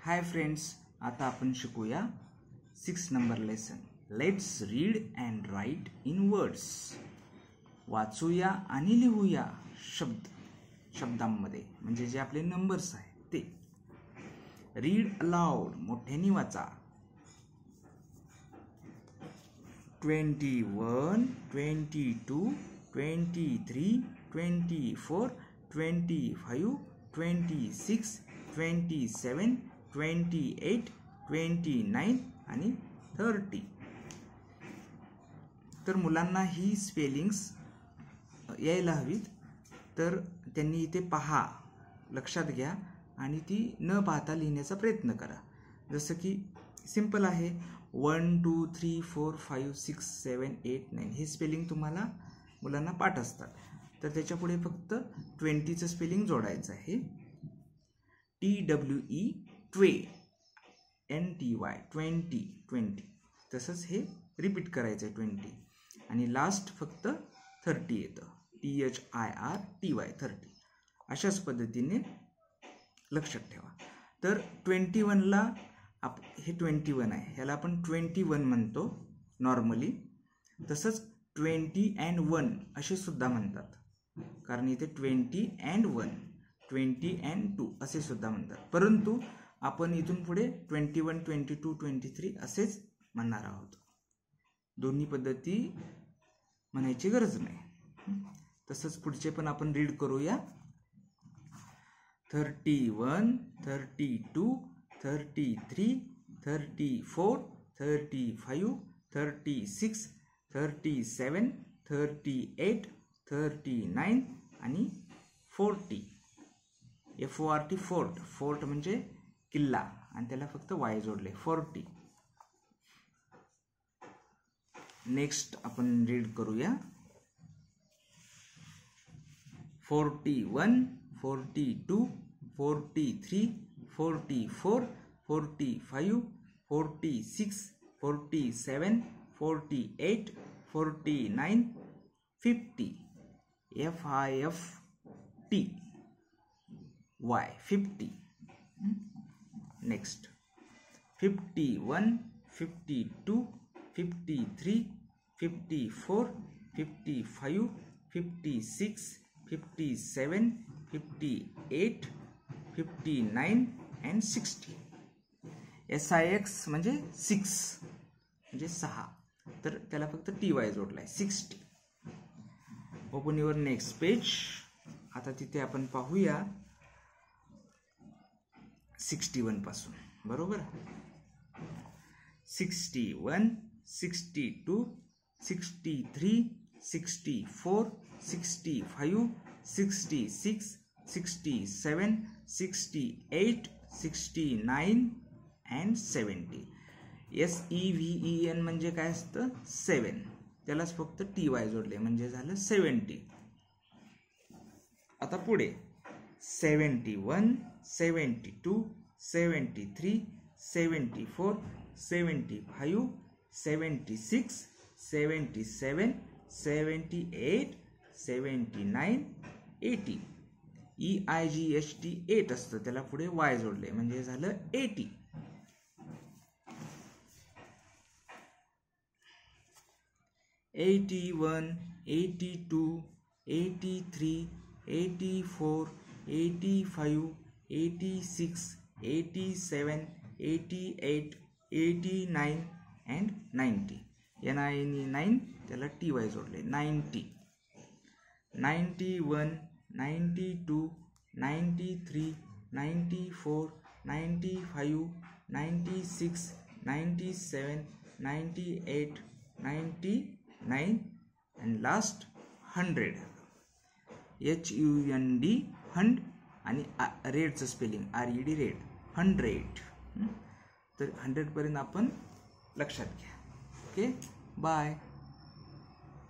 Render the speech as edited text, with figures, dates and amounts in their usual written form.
Hi friends, आता आपण शिकूया 6 number lesson. Let's read and write in words. वाचूया आणि लिहूया शब्दांमध्ये, म्हणजे जे आपले नंबर्स आहेत ते. रीड अलाउड, मोठ्याने वाचा. 21, 22, 23, 24, 25, 26, 27, 28, 29 आणि 30. तर मुलांना ही स्पेलिंग्स यायला हवीत, तर त्यांनी इथे पहा, लक्षात घ्या आणि ती न पाहता लिहिण्याचा प्रयत्न करा. जसं की सिंपल आहे, 1 2 3 4 5 6 7 8 9 हे स्पेलिंग तुम्हाला मुलांना पाठ असतात. तर त्याच्या पुढे फक्त 20चं स्पेलिंग जोडायचं आहे. TWE 20, NTY 20 20. तसंच हे रिपीट करायचं आहे 20. आणि लास्ट फक्त 30 येतं, THIRTY 30. अशाच पद्धतीने लक्षात ठेवा. तर 21ला हे 21 आहे, ह्याला आपण 21 म्हणतो नॉर्मली. तसंच 20 and 1 असे सुद्धा म्हणतात, कारण इथे 20 and 1, 20 and 2 असे सुद्धा म्हणतात. परंतु आपण इथून पुढे 21, 22, 23 असेच म्हणणार आहोत. दोन्ही पद्धती म्हणायची गरज नाही. तसंच पुढचे पण आपण रीड करूया. 31, 32, 33, 34, 35, 36, 37, 38, 39 आणि 40. FORT फोर्ट, फोर्ट म्हणजे किल्ला, आणि त्याला फक्त वाय जोडले, 40. नेक्स्ट आपण रीड करूया. 41, 42, 43, 44, 45, 46, 47, 48, 49, 50. FIFT Y 50. Next 51, 52, 53, 54, 55, 56, 57, 58, 59 and 60. SIX म्हणजे 6 म्हणजे 6, तर त्याला फक्त TY जोडलाय, 60. Open your next page. आता तिथे आपण पाहूया 61 पासून, बरोबर. 61, 62, 63, 64, 65, 66, 67, 68, 69 and 70. SEVEN म्हणजे काय असतं, 7, त्यालाच फक्त TY जोडले म्हणजे झालं 70. आता पुढे 71, 72, 73, 74, 75, 76, 77, 78, 79, 80. EIGHT 8 असतं, त्याला पुढे Y जोडले म्हणजे झालं 80. $81, $82, $83, $84, $85, $86, $87, $88, $89 and 90. NINE त्याला TY जोडले, 90. 91, 92, 93, 94, 95, 96, 97, 98, 99 and लास्ट 100. HUND हंड आणि रेडचं स्पेलिंग RED रेड, 100. तर 100 पर्यंत आपण लक्षात घ्या. Okay, bye.